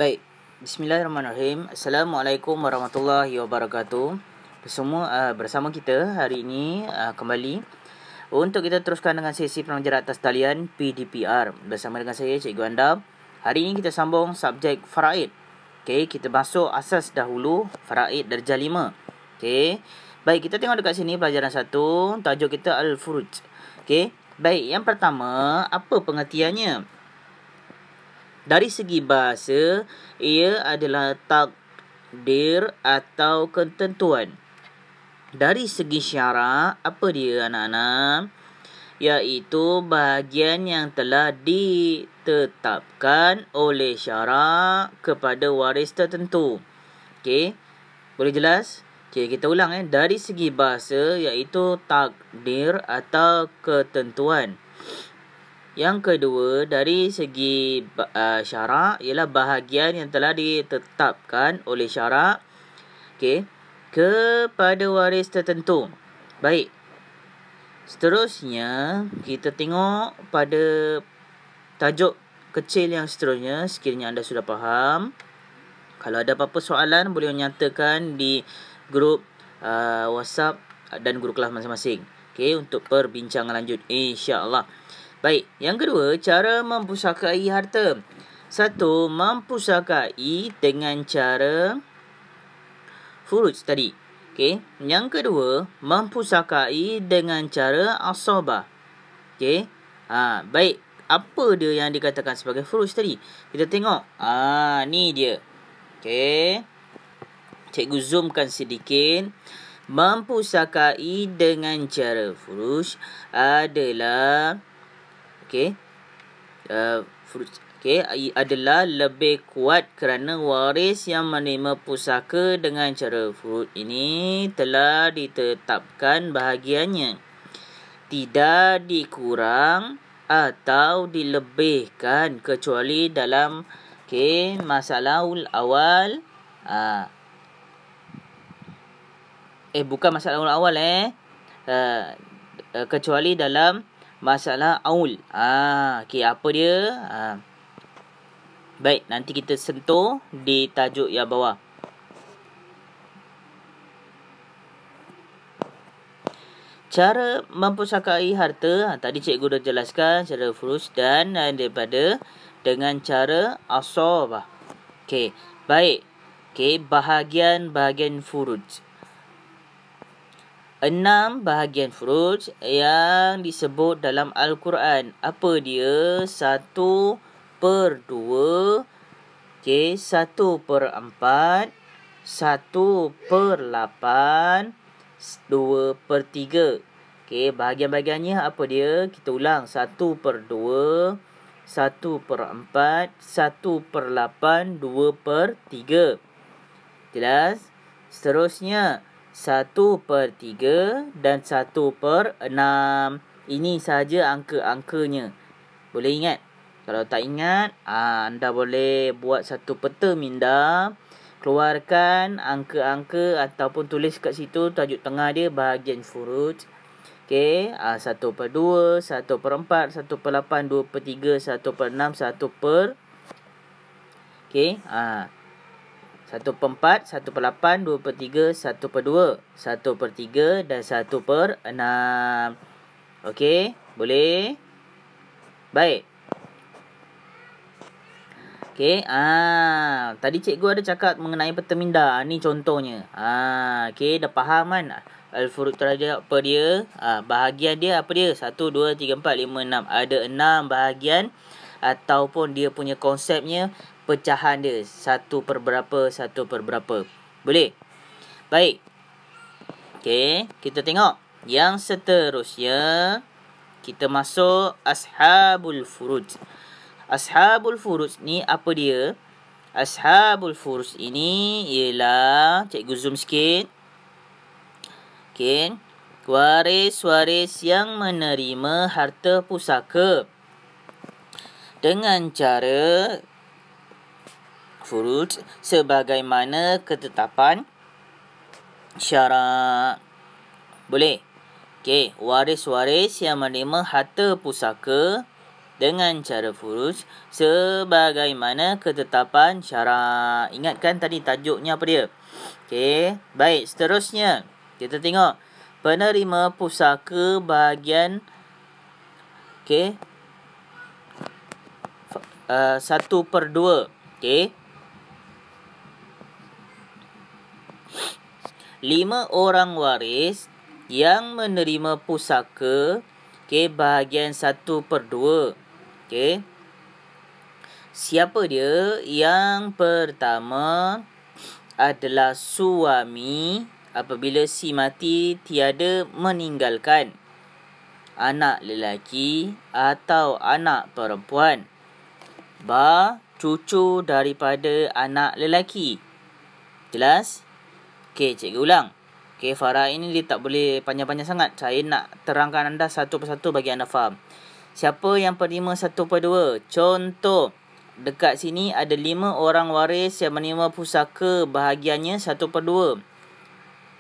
Baik, bismillahirrahmanirrahim. Assalamualaikum warahmatullahi wabarakatuh. Bersama kita hari ini kembali untuk kita teruskan dengan sesi pembelajaran atas talian PDPR bersama dengan saya Cikgu anda. Hari ini kita sambung subjek faraid. Okey, kita masuk asas dahulu, faraid darjah 5. Okey. Baik, kita tengok dekat sini pelajaran 1, tajuk kita al-furuj. Okey. Baik, yang pertama, apa pengertiannya? Dari segi bahasa, ia adalah takdir atau ketentuan. Dari segi syarak, apa dia anak-anak? Iaitu bahagian yang telah ditetapkan oleh syarak kepada waris tertentu. Okey, boleh jelas? Okey, kita ulang Dari segi bahasa, iaitu takdir atau ketentuan. Yang kedua, dari segi syarak, ialah bahagian yang telah ditetapkan oleh syarak kepada waris tertentu. Baik. Seterusnya, kita tengok pada tajuk kecil yang seterusnya. Sekiranya anda sudah faham, kalau ada apa-apa soalan, boleh menyatakan di grup WhatsApp dan grup kelas masing-masing. Okey, untuk perbincangan lanjut, insya-Allah. Baik, yang kedua, cara mempusakai harta. 1. Mempusakai dengan cara furuj tadi. Okey, yang kedua, mempusakai dengan cara asabah. Okey. Baik, apa dia yang dikatakan sebagai furuj tadi? Kita tengok. Ni dia. Okey. Cikgu zoomkan sedikit. Mempusakai dengan cara furuj adalah adalah lebih kuat kerana waris yang menerima pusaka dengan cara furuj ini telah ditetapkan bahagiannya, tidak dikurang atau dilebihkan kecuali dalam masalah awal. Bukan masalah awal kecuali dalam masalah aul. Apa dia? Baik, nanti kita sentuh di tajuk yang bawah. Cara mempusakai harta, tadi cikgu dah jelaskan cara furuj dan daripada dengan cara asabah. Baik. Bahagian furuj. 6 bahagian furuj yang disebut dalam Al-Quran. Apa dia? 1/2, 1/4, 1/8, 2/3. Bahagian-bahagiannya apa dia? Kita ulang. 1/2, 1/4, 1/8, 2/3. Jelas? Seterusnya 1/3 dan 1/6. Ini sahaja angka-angkanya. Boleh ingat? Kalau tak ingat, anda boleh buat satu peta minda, keluarkan angka-angka ataupun tulis kat situ tajuk tengah dia bahagian furuj. 1/2, 1/4, 1/8, 2/3, 1/6, 1/4, 1/4, 1/8, 2/3, 1/2, 1/3 dan 1/6. Okey, boleh? Baik. Tadi cikgu ada cakap mengenai peta minda. Ni contohnya. Dah faham kan? Al-furuj tadi apa dia? Bahagian dia apa dia? 1, 2, 3, 4, 5, 6. Ada 6 bahagian ataupun dia punya konsepnya, pecahan dia 1/berapa, 1/berapa. Boleh? Baik. Kita tengok yang seterusnya. Kita masuk ashabul furuj. Ashabul furuj ni apa dia? Ashabul furuj ini ialah, cikgu zoom sikit. Waris-waris yang menerima harta pusaka dengan cara furuj sebagaimana ketetapan syarak. Boleh? Waris-waris yang menerima harta pusaka dengan cara furuj sebagaimana ketetapan syarak. Ingatkan tadi tajuknya apa dia? Okey, baik, seterusnya kita tengok penerima pusaka bahagian 1/2. Okey. 5 orang waris yang menerima pusaka bahagian 1/2. Okey. Siapa dia? Yang pertama adalah suami apabila si mati tiada meninggalkan anak lelaki atau anak perempuan. Cucu daripada anak lelaki. Jelas? Okey, cikgu ulang. Okey, Farah ini dia tak boleh panjang-panjang sangat. Saya nak terangkan anda satu persatu bagi anda faham. Siapa yang penerima 1/2? Contoh, dekat sini ada 5 orang waris yang menerima pusaka bahagiannya 1/2.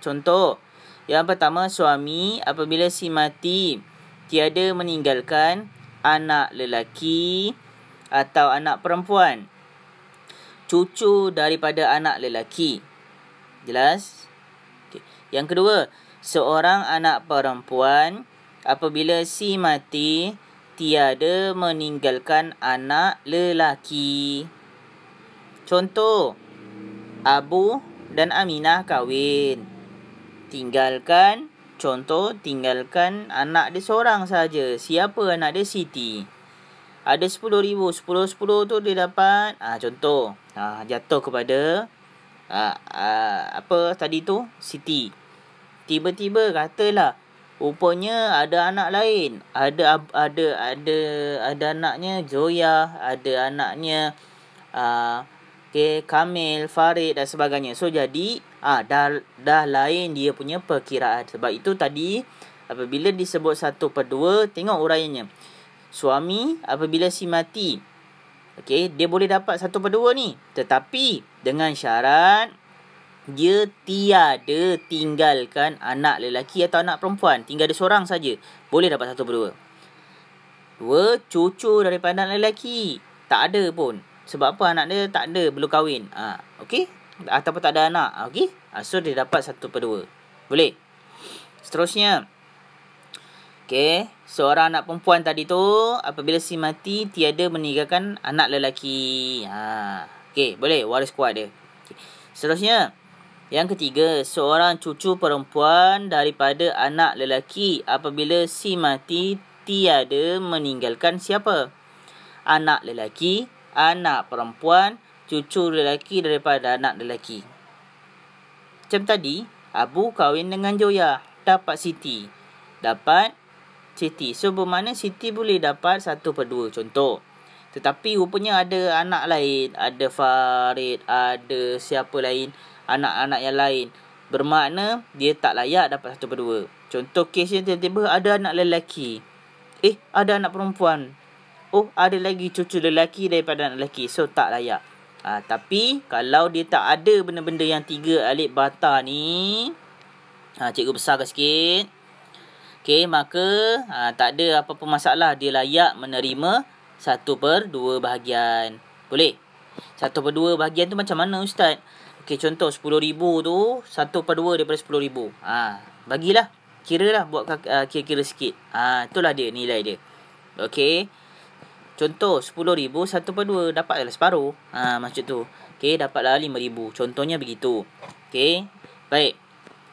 Contoh, yang pertama suami apabila si mati tiada meninggalkan anak lelaki atau anak perempuan. Cucu daripada anak lelaki. Jelas? Okay. Yang kedua, seorang anak perempuan apabila si mati tiada meninggalkan anak lelaki. Contoh, Abu dan Aminah kahwin. Tinggalkan anak dia seorang saja. Siapa anak dia? Siti. Ada 10,000. 10 tu dia dapat. Contoh. Jatuh kepada apa tadi tu? Siti. Tiba-tiba katalah rupanya ada anak lain. Ada anaknya Zoya, ada anaknya Kamil, Farid dan sebagainya. So jadi dah lain dia punya perkiraan. Sebab itu tadi apabila disebut 1/2, tengok uraiannya. Suami apabila si mati, dia boleh dapat 1/2 ni. Tetapi dengan syarat dia tiada tinggalkan anak lelaki atau anak perempuan. Tinggal dia seorang saja. Boleh dapat 1/2. 2. Cucu daripada anak lelaki. Tak ada pun. Sebab apa? Anak dia tak ada, belum kahwin. Okey? Ataupun tak ada anak. Okey? So dia dapat 1/2. Boleh? Seterusnya. Okey, seorang anak perempuan tadi tu apabila si mati tiada meninggalkan anak lelaki. Okey, boleh waris kuat dia. Okay. Seterusnya, yang ketiga, seorang cucu perempuan daripada anak lelaki apabila si mati tiada meninggalkan siapa? Anak lelaki, anak perempuan, cucu lelaki daripada anak lelaki. Macam tadi, Abu kahwin dengan Joya, dapat Siti. So bermakna Siti boleh dapat 1/2 contoh. Tetapi rupanya ada anak lain, ada Farid, ada siapa lain, anak-anak yang lain. Bermakna dia tak layak dapat 1/2. Contoh kesnya tiba-tiba ada anak lelaki. Ada anak perempuan. Ada lagi cucu lelaki daripada anak lelaki. So tak layak. Tapi kalau dia tak ada benda-benda yang 3 alif bata ni, cikgu besarkan sikit. Okey, maka tak ada apa-apa masalah. Dia layak menerima 1/2 bahagian. Boleh? 1/2 bahagian tu macam mana Ustaz? Okey, contoh 10,000 tu 1/2 daripada 10,000. Bagilah. Kiralah, buat kira-kira sikit. Itulah dia nilai dia. Okey. Contoh 10,000 1/2 dapatlah separuh. Maksud tu. Okey, dapatlah 5,000. Contohnya begitu. Okey. Baik.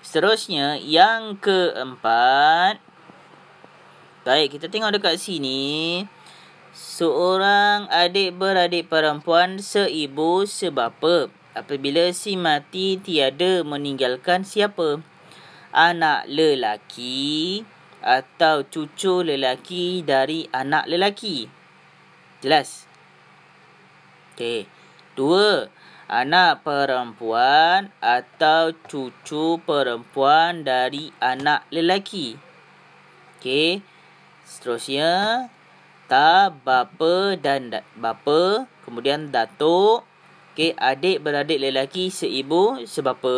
Seterusnya yang keempat. Baik, kita tengok dekat sini. Seorang adik-beradik perempuan seibu sebapa apabila si mati tiada meninggalkan siapa? Anak lelaki atau cucu lelaki dari anak lelaki. Jelas? Okey. 2. Anak perempuan atau cucu perempuan dari anak lelaki. Okey. Seterusnya, bapa dan bapa, kemudian datuk. Okey, adik-beradik lelaki seibu sebapa.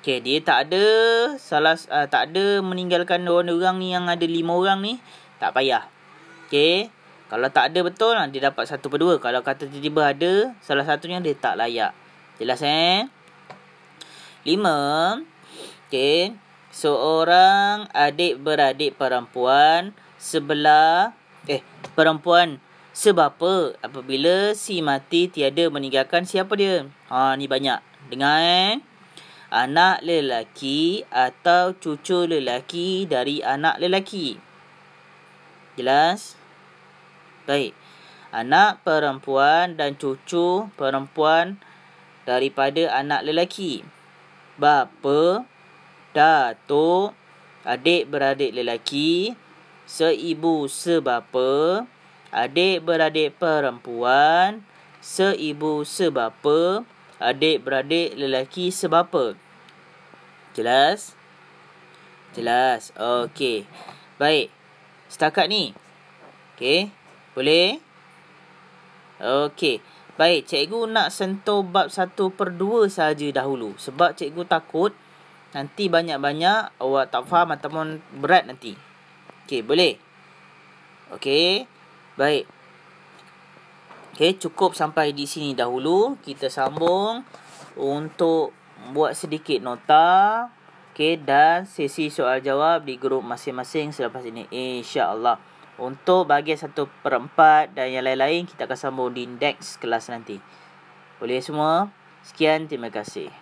Okey, dia tak ada meninggalkan orang ni yang ada 5 orang ni, tak payah. Okey. Kalau tak ada betul, dia dapat 1/2. Kalau kata tiba-tiba ada, salah satunya dia tak layak. Jelas 5. Okey. Seorang adik-beradik perempuan perempuan sebapa apabila si mati tiada meninggalkan siapa dia? Ni banyak. Dengar Anak lelaki atau cucu lelaki dari anak lelaki. Jelas? Baik. Anak perempuan dan cucu perempuan daripada anak lelaki. Bapa, datuk, adik-beradik lelaki, seibu sebapa, adik-beradik perempuan, seibu sebapa, adik-beradik lelaki sebapa. Jelas? Jelas. Okey. Baik. Setakat ni. Okey. Boleh? Okey. Baik, cikgu nak sentuh bab 1/2 saja dahulu. Sebab cikgu takut nanti banyak-banyak awak tak faham ataupun berat nanti. Okey, boleh? Okey. Baik. Okey, cukup sampai di sini dahulu. Kita sambung untuk buat sedikit nota. Okey, dan sesi soal jawab di grup masing-masing selepas ini, insya-Allah. Untuk bahagian 1/4 dan yang lain-lain kita akan sambung di next kelas nanti. Boleh semua? Sekian, terima kasih.